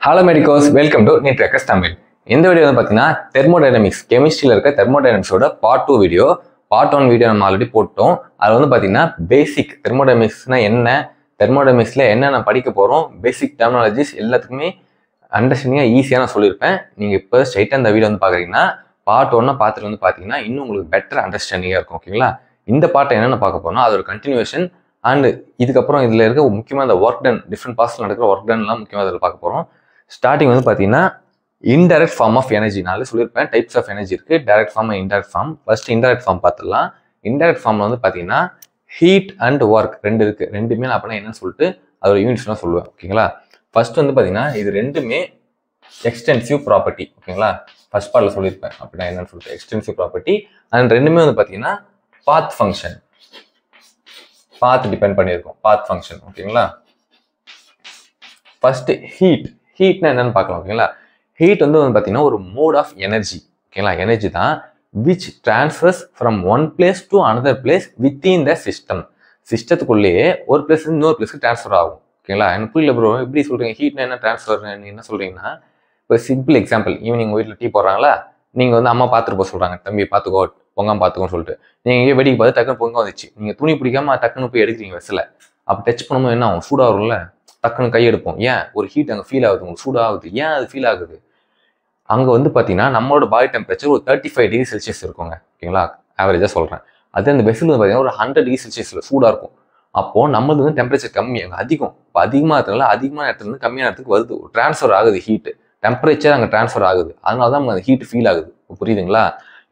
Hello medicos, welcome to NEET ரெக்கஸ் தமிழ். இந்த video வந்து பார்த்தீங்கன்னா தெர்மோடைனமிக்ஸ், கெமிஸ்ட்ரியில் இருக்க தெர்மோடைனமிக்ஸோட பார்ட் 2 வீடியோ. பார்ட் 1 வீடியோ நம்ம ஆல்ரெடி போட்டோம். அதில் வந்து பார்த்தீங்கன்னா பேசிக் தெர்மோடைனமிக்ஸ்னா என்ன, தெர்மோடைனமிக்ஸில் என்னென்ன படிக்க போகிறோம், பேசிக் டெர்மினாலஜிஸ் எல்லாத்துக்குமே அண்டர்ஸ்டாண்டிங்காக ஈஸியாக நான் சொல்லியிருப்பேன். நீங்கள் இப்போ ஸ்ட்ரைட்டாக இந்த வீடியோ வந்து பார்க்குறீங்கன்னா பார்ட் 1 பார்த்துட்டு வந்து பார்த்தீங்கன்னா இன்னும் உங்களுக்கு பெட்டர் அண்டர்ஸ்டாண்டிங்காக இருக்கும். ஓகேங்களா? இந்த பார்ட்டை என்னென்ன பார்க்க போகிறோம்னா அதோட கண்டினியூஷன் அண்ட் இதுக்கப்புறம் இதில் இருக்க முக்கியமாக இந்த ஒர்க் டன், டிஃப்ரெண்ட் பாஸ்டில் நடக்கிற ஒர்க் டன்லாம் முக்கியமாக அதில் பார்க்க போகிறோம். ஸ்டார்டிங் வந்து பார்த்தீங்கன்னா இன்டைரக்ட் ஃபார்ம் ஆஃப் எனர்ஜி. நான் சொல்லியிருப்பேன் டைப்ஸ் ஆஃப் எனர்ஜி இருக்குது, direct form and indirect form. First indirect form பார்த்துடலாம். இன்டைரக்ட் ஃபார்மில் வந்து பார்த்தீங்கன்னா ஹீட் அண்ட் ஒர்க் ரெண்டு இருக்குது. ரெண்டுமே நான் அப்படின்னா என்னன்னு சொல்லிட்டு அதோட யூனிட்ஸ்லாம் சொல்லுவேன். ஓகேங்களா? ஃபர்ஸ்ட் வந்து பார்த்தீங்கன்னா இது ரெண்டுமே எக்ஸ்டென்சிவ் ப்ராப்பர்ட்டி. ஓகேங்களா? ஃபர்ஸ்ட் பார்ட்டில் சொல்லியிருப்பேன் அப்படின்னா என்னன்னு சொல்லிட்டு எக்ஸ்டென்சிவ் ப்ராப்பர்ட்டி. அண்ட் ரெண்டுமே வந்து பார்த்தீங்கன்னா பாத் ஃபங்க்ஷன், பாத் டிபெண்ட் பண்ணியிருக்கோம், பாத் ஃபங்க்ஷன். ஓகேங்களா? ஃபர்ஸ்ட் ஹீட்னா என்னன்னு பார்க்கலாம். ஓகேங்களா? ஹீட் வந்து பார்த்தீங்கன்னா ஒரு மோட் ஆஃப் எனர்ஜி. ஓகேங்களா? எனர்ஜி தான் which transfers from one place to another place within the system. சிஸ்டத்துக்குள்ளேயே ஒரு பிளேஸ் இன்னொரு பிளேஸ்க்கு டிரான்ஸ்ஃபர் ஆகும். ஓகேங்களா? எனக்கு புரியல ப்ரோ, எப்படி சொல்றீங்க ஹீட்னா என்ன, டிரான்ஸ்ஃபர் என்ன சொல்றீங்கன்னா, இப்போ சிம்பிள் எக்ஸாம்பிள், ஈவினிங் உங்கள் வீட்டில் டீ போடுறாங்களா, நீங்கள் வந்து அம்மா பார்த்துட்டு போக சொல்கிறாங்க, தம்பி பார்த்துக்கோ பொங்காம பார்த்துக்கோன்னு சொல்லிட்டு நீங்கள் எங்கேயோ வெடிக்கு பார்த்து டக்குன்னு பொங்க வந்துச்சு, நீங்கள் துணி பிடிக்காம டக்குன்னு போய் எடுக்கிறீங்க வெசில். அப்போ டச் பண்ணும்போது என்ன ஆகும், சூடாக வரும்ல, டக்குன்னு கை எடுப்போம். ஏன்? ஒரு ஹீட் அங்கே ஃபீல் ஆகுது, உங்களுக்கு சூடாகுது. ஏன் அது ஃபீல் ஆகுது? அங்கே வந்து பார்த்தீங்கன்னா நம்மளோட பாடி டெம்பரேச்சர் ஒரு 35 டிகிரி செல்சியஸ் இருக்குங்க. ஓகேங்களா? ஆவரேஜாக சொல்கிறேன். அதே அந்த வெசில் வந்து பார்த்தீங்கன்னா ஒரு 100 டிகிரி செல்சியஸில் சூடாக இருக்கும். அப்போது நம்மளுக்கு வந்து டெம்பரேச்சர் கம்மி, அங்கே அதிகம். இப்போ அதிகமாக இருக்கிறதுனால அதிகமான இடத்துல இருந்து கம்மியான இடத்துக்கு வருது, ட்ரான்ஸ்ஃபர் ஆகுது ஹீட்டு, டெம்பரேச்சர் அங்கே ட்ரான்ஸ்ஃபர் ஆகுது. அதனால தான் அந்த ஹீட் ஃபீல் ஆகுது. புரியுதுங்களா?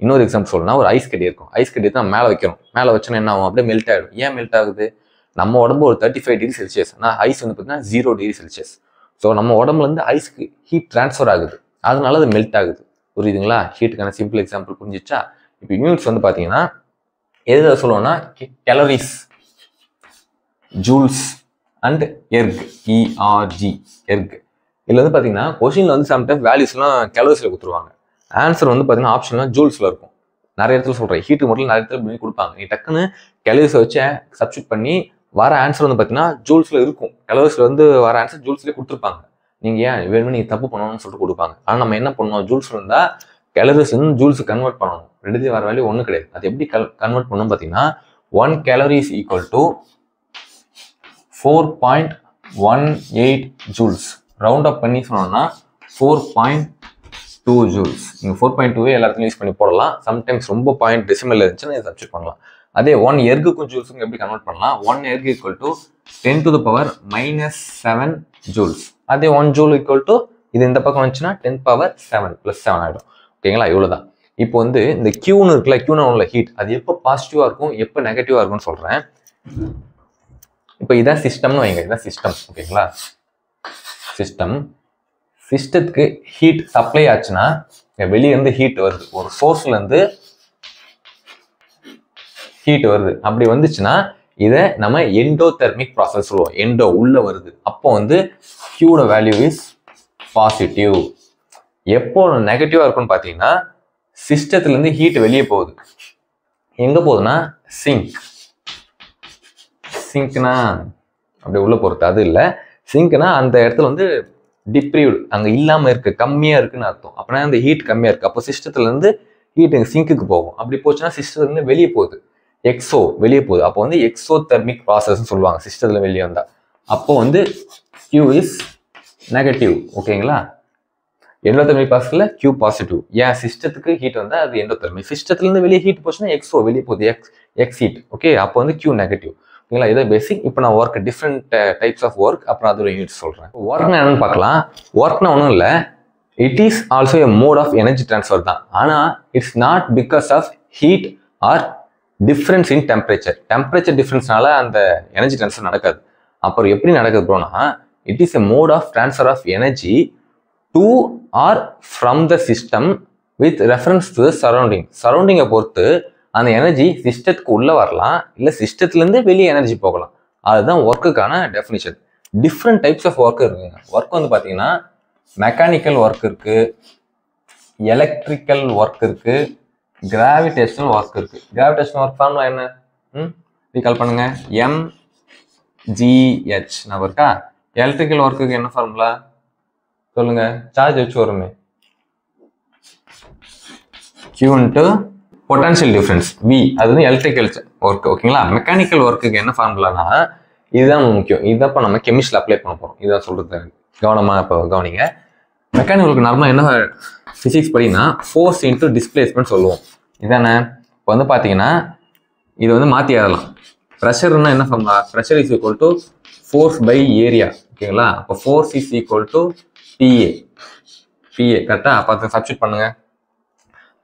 இன்னொரு எக்ஸாம்பிள் சொல்லணும்னா ஒரு ஐஸ் கட்டி இருக்கும். ஐஸ் கட்டி தான் மேலே வைக்கிறோம், மேலே வச்சோன்னா என்ன ஆகும், அப்படியே மெல்ட் ஆகிடும். ஏன் மெல்ட் ஆகுது? நம்ம உடம்பு ஒரு 35 டிகிரி செல்சியஸ், ஆனால் ஐஸ் வந்து பார்த்தீங்கன்னா 0 டிகிரி செல்சியஸ். ஸோ நம்ம உடம்புலேருந்து ஐஸ்க்கு ஹீட் ட்ரான்ஸ்ஃபர் ஆகுது, அதனால அது மெல்ட் ஆகுது. புரியுதுங்களா? ஹீட்டுக்கான சிம்பிள் எக்ஸாம்பிள் புரிஞ்சிச்சா? இப்போ யூனிட்ஸ் வந்து பார்த்தீங்கன்னா எது சொல்லுவோம்னா கேலரிஸ், ஜூல்ஸ் அண்ட் எர்க், இஆர்ஜி, எர்க். இதில் வந்து பார்த்தீங்கன்னா கொஷினில் வந்து சம்டைம் வேல்யூஸ்லாம் கேலரிஸில் கொடுத்துருவாங்க. ஆன்சர் வந்து பார்த்தீங்கன்னா ஆப்ஷன்லாம் ஜூல்ஸில் இருக்கும். நிறைய இடத்துல சொல்கிறேன், ஹீட்டு மட்டும் நிறைய இடத்துல பண்ணி கொடுப்பாங்க. நீ டக்குன்னு கேலரிஸை வச்சு சப்ஸ்டியூட் பண்ணி வர ஆன்சர் வந்து பார்த்தீங்கன்னா ஜூல்ஸில் இருக்கும். கேலரிஸில் வந்து வர ஆன்சர் ஜூல்ஸ்லேயே கொடுத்துருப்பாங்க. நீங்கள் ஏன் வேணும்னு நீங்கள் தப்பு பண்ணணும்னு சொல்லிட்டு கொடுப்பாங்க. ஆனால் நம்ம என்ன பண்ணணும், ஜூல்ஸில் இருந்தால் கேலரிஸ் வந்து ஜூல்ஸுக்கு கன்வெர்ட் பண்ணணும். ரெண்டுத்தையும் வர வேல்யூ ஒன்றும் கிடையாது. அது எப்படி கன்வெர்ட் பண்ணணும் பார்த்தீங்கன்னா 1 calorie is equal to 4.18 joules. Round up பண்ணி சொன்னோம்னா 4.2 ஜூல்ஸ். நீங்கள் 4.2 எல்லாத்துக்கும் யூஸ் பண்ணி போடலாம். சம்டைம்ஸ் ரொம்ப பாயிண்ட் டெசிமல் இருந்துச்சுன்னா இதை சப்ஸ்டியூட் பண்ணலாம். அதே 1 எர்க்குக்கும் ஜூல்ஸுக்கும் எப்படி கன்வெர்ட் பண்ணலாம், 1 erg equal to 10 to the power -7 joules. அதே 1 ஜூல் ஈக்குவல் டு இது இந்த பக்கம் வந்துச்சுன்னா 10 power 7 + 7 ஆகிடும். ஓகேங்களா? இவ்வளோதான். இப்போ வந்து இந்த கியூன்னு இருக்குல்ல, கியூன்னு உள்ள ஹீட் அது எப்போ பாசிட்டிவாக இருக்கும், எப்போ நெகட்டிவாக இருக்கும்னு சொல்கிறேன். இப்போ இதான் சிஸ்டம்னு வைங்க, இதான் சிஸ்டம். ஓகேங்களா? சிஸ்டத்துக்கு ஹீட் சப்ளை ஆச்சுன்னா வெளியே இருந்து ஹீட் வருது, ஒரு சோர்ஸ்ல இருந்து ஹீட் வருது. அப்படி வந்துச்சுன்னா இதை நம்ம எண்டோதெர்மிக் ப்ராசஸ் சொல்லுவோம். எண்டோ உள்ள வருது. அப்போ வந்து கியூட வேல்யூ இஸ் பாசிட்டிவ். எப்போ நெகட்டிவா இருக்கும்னு பார்த்தீங்கன்னா சிஸ்டத்துல இருந்து ஹீட் வெளியே போகுது. எங்க போகுதுன்னா சிங்க்னா அப்படி உள்ள போறது, அது இல்லை. சிங்க்னா அந்த இடத்துல வந்து டிப்ரீவ்டு, அங்கே இல்லாமல் இருக்கு, கம்மியாக இருக்குன்னு அர்த்தம். அப்படின்னா அந்த ஹீட் கம்மியாக இருக்கு. அப்போ சிஸ்டத்துல இருந்து ஹீட் சிங்க்குக்கு போகும். அப்படி போச்சுன்னா சிஸ்டத்துல இருந்து வெளியே போகுது, எக்ஸோ வெளியே போகுது. அப்போ வந்து எக்ஸோதெர்மிக் ப்ராசஸ்ன்னு சொல்லுவாங்க சிஸ்டத்துல வெளியே வந்தா. அப்போ வந்து கியூ இஸ் நெகட்டிவ். ஓகேங்களா? எண்டோதெர்மிக் ப்ராசஸ்ல கியூ பாசிட்டிவ். ஏன்? சிஸ்டத்துக்கு ஹீட் வந்தால் அது எண்டோதெர்மிக். சிஸ்டத்துல இருந்து வெளியே ஹீட் போச்சுன்னா எக்ஸோ வெளியே போகுது, எக்ஸ் ஹீட். ஓகே, அப்போ வந்து கியூ நெகட்டிவ். ஓகேங்களா? இதை பேசிக். இப்போ நான் work, different types of work, அப்புறம் அதோட யூனிட் சொல்கிறேன். ஒர்க்னா என்னன்னு பார்க்கலாம். ஒர்க்னா ஒன்றும் இல்லை, it is also a mode of energy transfer தான். ஆனால் it's not because of heat or difference in temperature. Temperature டிஃப்ரென்ஸ்னால அந்த எனர்ஜி ட்ரான்ஸ்ஃபர் நடக்காது. அப்புறம் எப்படி நடக்குது ப்ரோனா, it is a mode of transfer of energy to or from the system with reference to the surrounding. சரௌண்டிங்கை பொறுத்து அந்த எனர்ஜி சிஸ்டத்துக்கு உள்ளே வரலாம், இல்லை சிஸ்டத்துலேருந்து வெளியே எனர்ஜி போகலாம். அதுதான் ஒர்க்குக்கான definition. Different types of work இருக்குங்க. ஒர்க் வந்து பார்த்தீங்கன்னா மெக்கானிக்கல் ஒர்க் இருக்குது, எலக்ட்ரிக்கல் ஒர்க் இருக்குது, கிராவிடேஷனல் ஒர்க் இருக்குது. கிராவிடேஷனல் ஒர்க் ஃபார்முலா என்ன? ரீகால் பண்ணுங்க, mgh. நான் இருக்கா? எலக்ட்ரிக்கல் ஒர்க்குக்கு என்ன ஃபார்முலா? சொல்லுங்க, சார்ஜ் வச்சு வருமே. Q into potential difference V, அது வந்து எலக்ட்ரிக்கல் ஒர்க். ஓகேங்களா? மெக்கானிக்கல் ஒர்க்குக்கு என்ன ஃபார்முலானா இதுதான் முக்கியம். இதுதான் இப்போ நம்ம கெமிஸ்ட்ரியில் அப்ளை பண்ண போகிறோம். இதுதான் சொல்றது, கவனமாக இப்போ கவனிங்க. மெக்கானிக்கலுக்கு நார்மலாக என்ன ஃபிசிக்ஸ் படினா ஃபோர்ஸ் இன்ட்டு டிஸ்பிளேஸ்மெண்ட் சொல்லுவோம். இதானே? இப்போ வந்து பார்த்தீங்கன்னா இது வந்து மாற்றி ஆடலாம். ப்ரெஷர்னா என்ன formula? Pressure is equal to force by area. ஓகேங்களா? அப்போ force is equal to PA. PA கரெக்டாக? அப்போ அதை சப்ஸ்டியூட் பண்ணுங்க.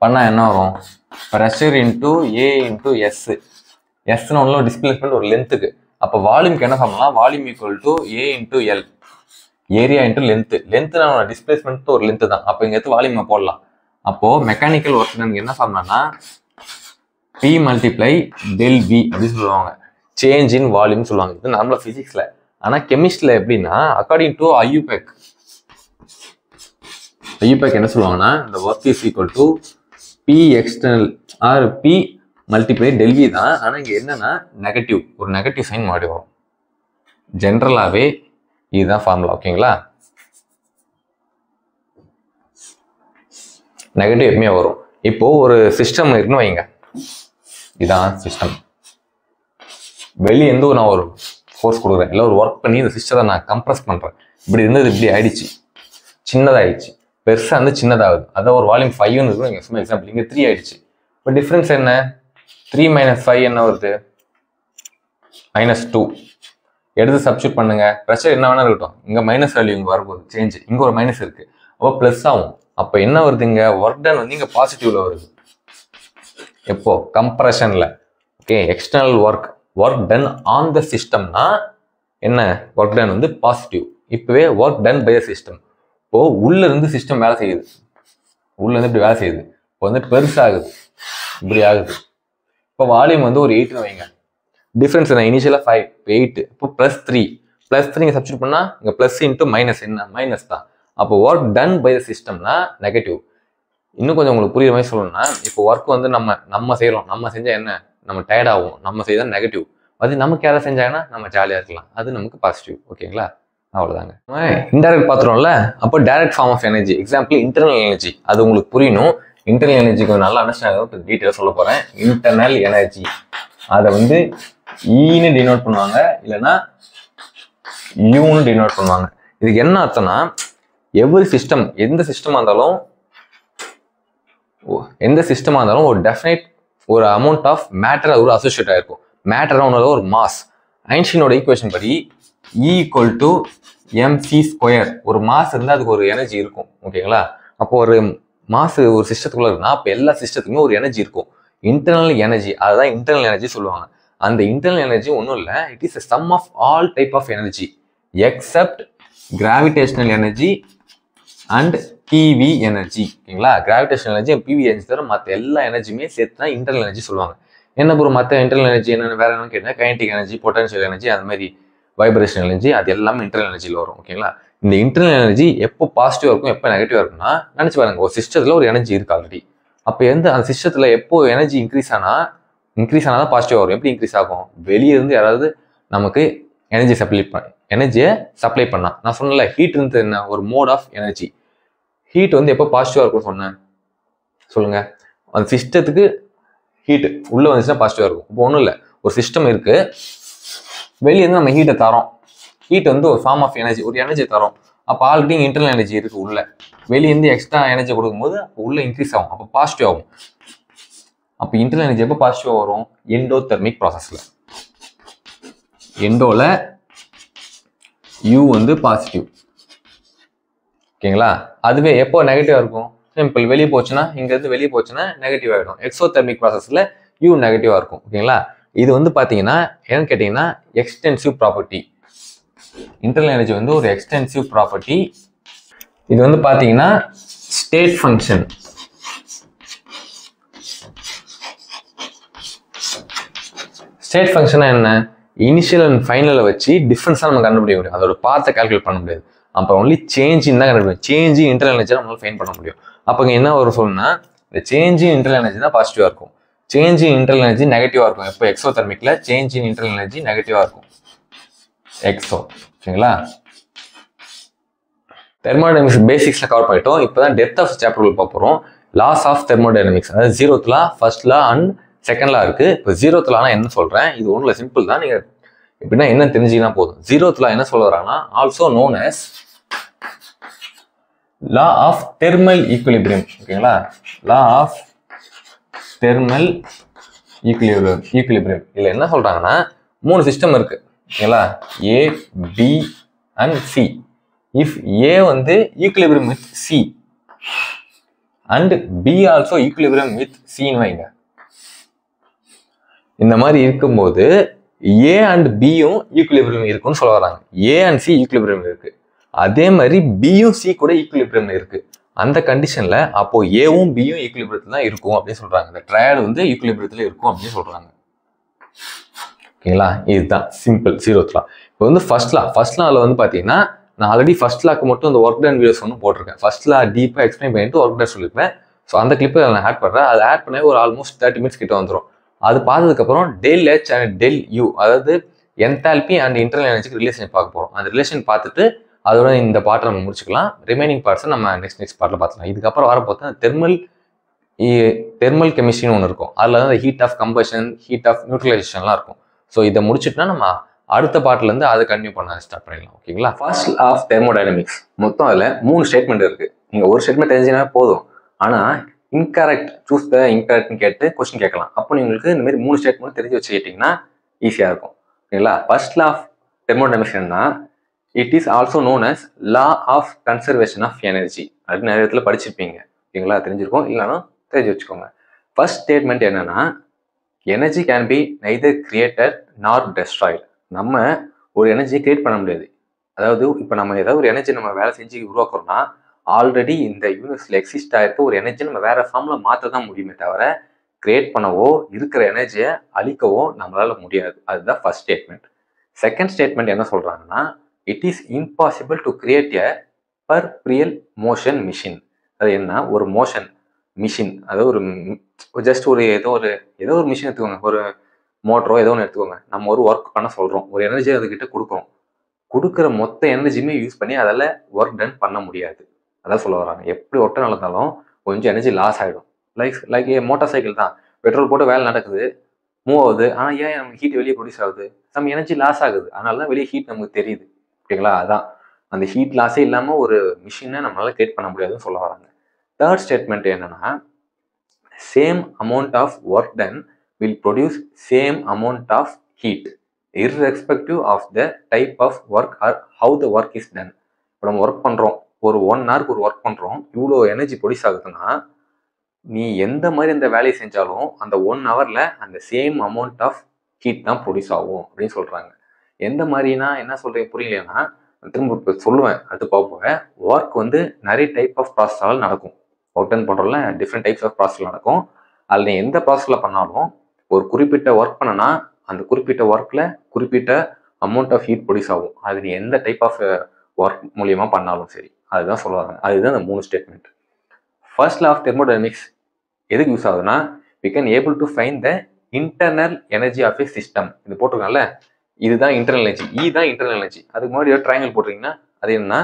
பண்ணால் என்ன வரும்? Pressure into A into S. எஸ்ன்னு ஒன்றும் டிஸ்பிளேஸ்மெண்ட் ஒரு லென்த்துக்கு. அப்போ வால்யூம்க்கு என்ன formula? Volume equal to A into L. Area into length. Length நான் டிஸ்பிளேஸ்மெண்ட் ஒரு லென்த்து தான். அப்போ இங்கே எடுத்து வால்யூமை போடலாம். அப்போது மெக்கானிக்கல் ஒர்க் எனக்கு என்ன ஃபார்முலானா P மல்டிப்ளை டெல் V அப்படின்னு சொல்லுவாங்க. சேஞ்ச் இன் வால்யூம் சொல்லுவாங்க. இது நார்மலாக ஃபிசிக்ஸில். ஆனால் கெமிஸ்ட்ரியில் எப்படின்னா அக்கார்டிங் டு ஐயூபெக் என்ன சொல்லுவாங்கன்னா இந்த work is equal to P external or P multiply del V தான். ஆனால் இங்கே என்னன்னா நெகட்டிவ், ஒரு நெகட்டிவ் சைன் மாடி வரும். ஜென்ரலாகவே இதுதான் ஃபார்முலா. ஓகேங்களா? நெகட்டிவ் எப்பவுமே வரும். இப்போ ஒரு சிஸ்டம் இருக்குன்னு வைங்க. இதான் சிஸ்டம். வெளியே எந்த நான் ஒரு ஃபோர்ஸ் கொடுக்குறேன், இல்லை ஒரு ஒர்க் பண்ணி இந்த சிஸ்டத்தை நான் கம்ப்ரஸ் பண்ணுறேன். இப்படி இருந்தது இப்படி ஆயிடுச்சு, சின்னதாகிடுச்சு. பெருசாக வந்து சின்னதாகுது. அதான் ஒரு வால்யூம் 5ன்னு இருக்கும். இங்கே சும்மா எக்ஸாம்பிள் இங்கே 3 ஆயிடுச்சு. இப்போ டிஃப்ரென்ஸ் என்ன? 3 - 5 என்ன வருது? -2. எடுத்து சப்ஸ்டியூட் பண்ணுங்க. ப்ரெஷர் என்ன வேணா இருக்கட்டும், இங்கே மைனஸ் வேல்யூ இங்கே வரப்போகுது, சேஞ்ச். இங்கே ஒரு மைனஸ் இருக்கு, அப்போ ப்ளஸ் ஆகும். அப்போ என்ன வருது? இங்கே ஒர்க் டன் வந்து இங்கே பாசிட்டிவ்ல வருது. எப்போ? கம்ப்ரெஷன்ல. Okay, external work done on the சிஸ்டம்னா என்ன? ஒர்க் டன் வந்து பாசிட்டிவ். இப்போவே work done by the system. இப்போ உள்ள இருந்து சிஸ்டம் வேலை செய்யுது, உள்ள இருந்து இப்படி வேலை செய்யுது. இப்போ வந்து பெருசாகுது, இப்படி ஆகுது. இப்போ வால்யூம் வந்து ஒரு 8ன்னு வைங்க. டிஃபரன்ஸ் என்ன? இனிஷியலாக 5, 8. இப்போ +3 இங்கே சப்ஸ்டியூட் பண்ணால் இங்கே ப்ளஸ் இன்ட்டு மைனஸ் என்ன? மைனஸ் தான். அப்போ ஒர்க் டன் பை த சிஸ்டம்னா நெகட்டிவ். இன்னும் கொஞ்சம் உங்களுக்கு புரியுற மாதிரி சொல்லணும்னா, இப்போ ஒர்க் வந்து நம்ம செய்கிறோம். நம்ம செஞ்சால் என்ன? நம்ம டயர்ட் ஆகும். நம்ம செய்தால் நெகட்டிவ். அது நமக்கு யாரை செஞ்சாங்கன்னா நம்ம ஜாலியாக இருக்கலாம், அது நமக்கு பாசிட்டிவ். ஓகேங்களா? அவ்வளோதாங்க. இன்டைரக்ட் பார்த்துருவோம்ல. அப்போ direct form of energy, example internal energy. அது உங்களுக்கு புரியணும். இன்டர்னல் எனர்ஜிக்கு நல்லா அண்டர்ஸ்டாண்ட் டீட்டெயிலாக சொல்ல போகிறேன். இன்டர்னல் எனர்ஜி அதை வந்து ஈன்னு டினோட் பண்ணுவாங்க, இல்லைன்னா யூன்னு டினோட் பண்ணுவாங்க. இதுக்கு என்ன அர்த்தம்னா, எவ்ரி சிஸ்டம், எந்த சிஸ்டமாக இருந்தாலும் ஒரு டெஃபினைட் ஒரு அமௌண்ட் ஆஃப் மேட்டர் அதோட அசோசியேட் ஆகிருக்கும். மேட்டர் ஒன்று ஒரு மாஸ். ஐன்ஸ்டீனோட ஈக்குவேஷன் படி E = mc². ஒரு மாஸ் இருந்தால் அதுக்கு ஒரு எனர்ஜி இருக்கும். ஓகேங்களா? அப்போ ஒரு மாஸ் ஒரு சிஸ்டத்துக்குள்ள இருக்குன்னா அப்போ எல்லா சிஸ்டத்துக்குமே ஒரு எனர்ஜி இருக்கும். இன்டர்னல் எனர்ஜி, அதுதான் இன்டர்னல் எனர்ஜி சொல்லுவாங்க. அந்த இன்டர்னல் எனர்ஜி ஒன்றும் இல்லை, it is a sum of all type of energy except gravitational energy and PV energy. ஓகேங்களா? கிராவிடேஷனல் எனர்ஜி, PV எனர்ஜி தவிர மற்ற எல்லா எனர்ஜியுமே சேர்த்து தான் இன்டர்னல் எனர்ஜி சொல்லுவாங்க. என்ன ப்ரோ மற்ற இன்டர்னல் எனர்ஜி என்னென்னு வேற என்னன்னு கேட்டால் கைனடிக் எனர்ஜி, பொட்டன்ஷியல் எனர்ஜி, அந்த மாதிரி வைப்ரேஷனல் எனர்ஜி, அது எல்லாமே இன்டர்னல் எனர்ஜியில் வரும். ஓகேங்களா? இந்த இன்டர்னல் எனர்ஜி எப்போ பாசிட்டிவாக இருக்கும், எப்போ நெகட்டிவாக இருக்கும்னா, நினச்சி பாருங்க, ஒரு சிஸ்டத்தில் ஒரு எனர்ஜி இருக்குது ஆல்ரெடி. அப்போ அந்த சிஸ்டத்தில் எப்போ எனர்ஜி இன்க்ரீஸ் ஆனால் தான் பாசிட்டிவாக வரும். எப்படி இன்க்ரீஸ் ஆகும்? வெளியே இருந்து யாராவது நமக்கு எனர்ஜியை சப்ளை பண்ணா. நான் சொன்னல, ஹீட் இருந்து என்ன? ஒரு மோட் ஆஃப் எனர்ஜி. ஹீட் வந்து எப்போ பாசிட்டிவாக இருக்கும்னு சொன்னேன் சொல்லுங்க. அந்த சிஸ்டத்துக்கு ஹீட் உள்ளே வந்துச்சுன்னா பாசிட்டிவாக இருக்கும். இப்போ ஒன்றும் இல்லை, ஒரு சிஸ்டம் இருக்கு, வெளியே இருந்து நம்ம ஹீட்டை தரோம். ஹீட் வந்து ஒரு ஃபார்ம் ஆஃப் எனர்ஜி, ஒரு எனர்ஜி தரோம். அப்போ ஆல்ரெடி இன்டர்னல் எனர்ஜி இருக்கு உள்ள, வெளியேருந்து எக்ஸ்ட்ரா எனர்ஜி கொடுக்கும்போது அப்போ உள்ள இன்க்ரீஸ் ஆகும், அப்போ பாசிட்டிவ் ஆகும். அப்போ இன்டர்னல் எனர்ஜி எப்போ பாசிட்டிவாக வரும்? எண்டோதெர்மிக் ப்ராசஸில். எண்டோவில் U வந்து பாசிட்டிவ். ஓகேங்களா? அதுவே எப்போ நெகட்டிவாக இருக்கும்? சிம்பிள், வெளியே போச்சுன்னா, இங்கேருந்து வெளியே போச்சுன்னா நெகட்டிவ் ஆகிடும். எக்ஸோதெர்மிக் ப்ராசஸில் U நெகட்டிவாக இருக்கும். ஓகேங்களா? இது வந்து பார்த்தீங்கன்னா என்னன்னு கேட்டிங்கன்னா எக்ஸ்டென்சிவ் ப்ராப்பர்ட்டி. இன்டர்னல் எனர்ஜி வந்து ஒரு எக்ஸ்டென்சிவ் ப்ராப்பர்ட்டி. இது வந்து பார்த்தீங்கன்னா ஸ்டேட் ஃபங்க்ஷன். ஸ்டேட் ஃபங்க்ஷனா என்ன? இனிஷியல் அண்ட் ஃபைனலை வச்சு டிஃபரன்ஸாக நம்ம கண்டுபிடிக்க முடியும். அதோட பார்த்தை கால்குலேட் பண்ண முடியாது. அப்போ ஒன்லி சேஞ்ச் தான் கண்டுபிடிக்கும். சேஞ்ச் இன்டர்னல் எனர்ஜி நம்மளால ஃபைன் பண்ண முடியும். அப்போ இங்கே என்ன வரும் சொல்லணும்னா, இந்த சேஞ்ச் இன்டர்னல் எனர்ஜி தான் பாசிட்டிவாக இருக்கும், சேஞ்ச் இன்டர்னல் எனர்ஜி நெகட்டிவாக இருக்கும். எப்போ? எக்ஸோதெர்மிக்கில் சேஞ்ச் இன்டர்னல் எனர்ஜி நெகட்டிவாக இருக்கும், எக்ஸோ. ஓகேங்களா? தெர்மோடைனமிக்ஸ் பேசிக்ஸில் கவர் பண்ணிட்டோம். இப்போ தான் டெப்த் ஆஃப் சாப்டர் பார்க்க போகிறோம். லாஸ் ஆஃப் தெர்மோடைனமிக்ஸ், அதாவது 0th law, 1st law and 2nd லா இருக்குது. இப்போ 0th லானா என்ன சொல்கிறேன், இது ஒன்றும் சிம்பிள் தான். நீங்கள் எப்படின்னா என்ன தெரிஞ்சிங்கன்னா போதும். 0th லா என்ன சொல்ல வராங்கன்னா, also known as law of thermal equilibrium. ஓகேங்களா, லா ஆஃப் தெர்மல் ஈக்குலிபிரியம். இதில் என்ன சொல்கிறாங்கன்னா, 3 சிஸ்டம் இருக்குது. ஓகேங்களா, A, B and C. If A வந்து equilibrium with C and B also equilibrium with சின்னு வைங்க. இந்த மாதிரி இருக்கும்போது ஏ அண்ட் பியும் ஈக்குலிபிரியம் இருக்குன்னு சொல்ல வராங்க. ஏ அண்ட் சி ஈக்குலிபிரியம் இருக்கு, அதே மாதிரி பியும் சி கூட ஈக்குலிபிரியம் இருக்கு. அந்த கண்டிஷன்ல அப்போ ஏவும் பியும் ஈக்குலிபிரியத்துல தான் இருக்கும் அப்படின்னு சொல்றாங்க. இந்த ட்ரையாட் வந்து ஈக்குலிபிரியத்துல இருக்கும் அப்படின்னு சொல்றாங்க. ஓகேங்களா, இதுதான் சிம்பிள் 0th லா. இப்போ வந்து ஃபர்ஸ்ட் லால வந்து பாத்தீங்கன்னா, நான் ஆல்ரெடி ஃபர்ஸ்ட் லாக்கு மட்டும் இந்த ஒர்க் டன் வீடியோஸ் ஒன்று போட்டிருக்கேன். ஃபர்ஸ்ட் லா டீப்பாக எக்ஸ்பிளைன் பண்ணிட்டு ஒர்க் டன் சொல்லியிருப்பேன். ஸோ அந்த கிளிப்பை நான் ஆட் பண்ணுறேன். அது ஆட் பண்ண ஒரு ஆல்மோஸ்ட் 30 மினிட்ஸ் கிட்ட வந்துடும். அது பார்த்ததுக்கப்புறம் del H and del U, அதாவது என்தால்பி அண்ட் இன்டர்னல் எனர்ஜிக்கு ரிலேஷன் பார்க்க போகிறோம். அந்த ரிலேஷன் பார்த்துட்டு அதோட இந்த பார்ட்டை நம்ம முடிச்சுக்கலாம். ரிமைனிங் பார்ட்ஸை நம்ம நெக்ஸ்ட் பார்ட்டில் பார்த்துக்கலாம். இதுக்கப்புறம் வரப்போது தெர்மல் கெமிஸ்ட்ரின்னு ஒன்று இருக்கும். அதில் வந்து heat of combustion, heat of நியூட்ரலைசேஷன்லாம் இருக்கும். ஸோ இதை முடிச்சுட்டுனா நம்ம அடுத்த பார்ட்லேருந்து அதை கண்டினியூ பண்ண ஸ்டார்ட் பண்ணிடலாம். ஓகேங்களா, ஃபர்ஸ்ட் ஆஃப் தெர்மோடைனமிக்ஸ் மொத்தம் அதில் 3 ஸ்டேட்மெண்ட் இருக்குது. நீங்கள் ஒரு ஸ்டேட்மெண்ட் தெரிஞ்சினா போதும். ஆனால் இன்கரெக்ட், சூஸ் த இன்கரெக்ட்னு கேட்டு கொஸ்டின் கேட்கலாம். அப்போ உங்களுக்கு இந்த மாதிரி 3 ஸ்டேட்மெண்ட் தெரிஞ்சு வச்சுக்கிட்டிங்கன்னா ஈஸியாக இருக்கும். ஓகேங்களா, ஃபர்ஸ்ட் லா ஆஃப் தெர்மோடைனமிக்ஸ் என்னன்னா, it is also known as law of conservation of energy. அது நிறைய இடத்துல படிச்சிருப்பீங்க. ஓகேங்களா, தெரிஞ்சிருக்கும், இல்லைனா தெரிஞ்சு வச்சுக்கோங்க. ஃபர்ஸ்ட் ஸ்டேட்மெண்ட் என்னன்னா, energy can be neither created nor destroyed. நம்ம ஒரு எனர்ஜியை கிரியேட் பண்ண முடியாது. அதாவது இப்போ நம்ம ஏதாவது ஒரு எனர்ஜி நம்ம வேலை செஞ்சு உருவாக்குறோம்னா, ஆல்ரெடி இந்த யூனிவர்ஸில் எக்ஸிஸ்ட் ஆகிருக்க ஒரு எனர்ஜி நம்ம வேற ஃபார்மில் மாற்ற தான் முடியுமே தவிர கிரியேட் பண்ணவோ இருக்கிற எனர்ஜியை அழிக்கவோ நம்மளால முடியாது. அதுதான் ஃபர்ஸ்ட் ஸ்டேட்மெண்ட். செகண்ட் ஸ்டேட்மெண்ட் என்ன சொல்கிறாங்கன்னா, it is impossible to create a perpetual motion machine. அது என்ன, ஒரு மோஷன் மிஷின், அதாவது ஒரு ஜஸ்ட் ஒரு ஏதோ ஒரு மிஷின் எடுத்துக்கோங்க, ஒரு மோட்டரோ ஏதோ ஒன்று எடுத்துக்கோங்க. நம்ம ஒரு ஒர்க் பண்ண சொல்கிறோம், ஒரு எனர்ஜி அதுக்கிட்ட கொடுக்குறோம். கொடுக்குற மொத்த எனர்ஜியுமே யூஸ் பண்ணி அதில் ஒர்க் டன் பண்ண முடியாது. அதான் சொல்ல வராங்க. எப்படி ஒர்க் நடந்தாலும் கொஞ்சம் எனர்ஜி லாஸ் ஆகிடும். லைக் மோட்டார் சைக்கிள் தான், பெட்ரோல் போட்டு வேலை நடக்குது, மூவ் ஆகுது. ஆனால் ஏன் நமக்கு ஹீட் வெளியே ப்ரொடியூஸ் ஆகுது, நம்ம எனர்ஜி லாஸ் ஆகுது. அதனால தான் வெளியே ஹீட் நமக்கு தெரியுது. ஓகேங்களா, அதான் அந்த ஹீட் லாஸே இல்லாமல் ஒரு மிஷினை நம்மளால கிரியேட் பண்ண முடியாதுன்னு சொல்ல வராங்க. தேர்ட் ஸ்டேட்மெண்ட் என்னன்னா, same amount of work done will produce same amount of heat irrespective of the type of work or how the work is done. இப்போ நம்ம ஒர்க் பண்ணுறோம், ஒரு 1 ஹவருக்கு ஒரு ஒர்க் பண்ணுறோம், இவ்வளோ எனர்ஜி ப்ரொடியூஸ் ஆகுதுன்னா நீ எந்த மாதிரி அந்த வேலையை செஞ்சாலும் அந்த 1 ஹவரில் அந்த சேம் அமௌண்ட் ஆஃப் ஹீட் தான் ப்ரொடியூஸ் ஆகும் அப்படின்னு சொல்கிறாங்க. எந்த மாதிரினா என்ன சொல்கிறேன் புரியலைன்னா, திரும்ப சொல்லுவேன் அது பார்ப்போம். ஒர்க் வந்து நிறைய டைப் ஆஃப் ப்ராசஸால் நடக்கும். ஒர்க் டன் பண்ணுறோம்ல, டிஃப்ரெண்ட் டைப்ஸ் ஆஃப் ப்ராசஸ் நடக்கும். அதில் நீ எந்த ப்ராசஸில் பண்ணாலும் ஒரு குறிப்பிட்ட ஒர்க் பண்ணனா அந்த குறிப்பிட்ட ஒர்க்கில் குறிப்பிட்ட அமௌண்ட் ஆஃப் ஹீட் ப்ரொடியூஸ் ஆகும். அது நீ எந்த டைப் ஆஃப் ஒர்க் மூலியமாக பண்ணாலும் சரி. அதுதான் சொல்லுவாங்க. அதுதான் அந்த 3 statement. First law of thermodynamics எதுக்கு யூஸ் ஆகுதுன்னா, we can able to find the internal energy of a system. இது போட்டிருக்காங்கல்ல, இதுதான் இன்டர்னல் எனர்ஜி, தான் இன்டர்னல் எனர்ஜி. அதுக்கு முன்னாடி ஒரு ட்ரையாங்கிள் போட்டிருக்கீங்கன்னா அது என்னன்னா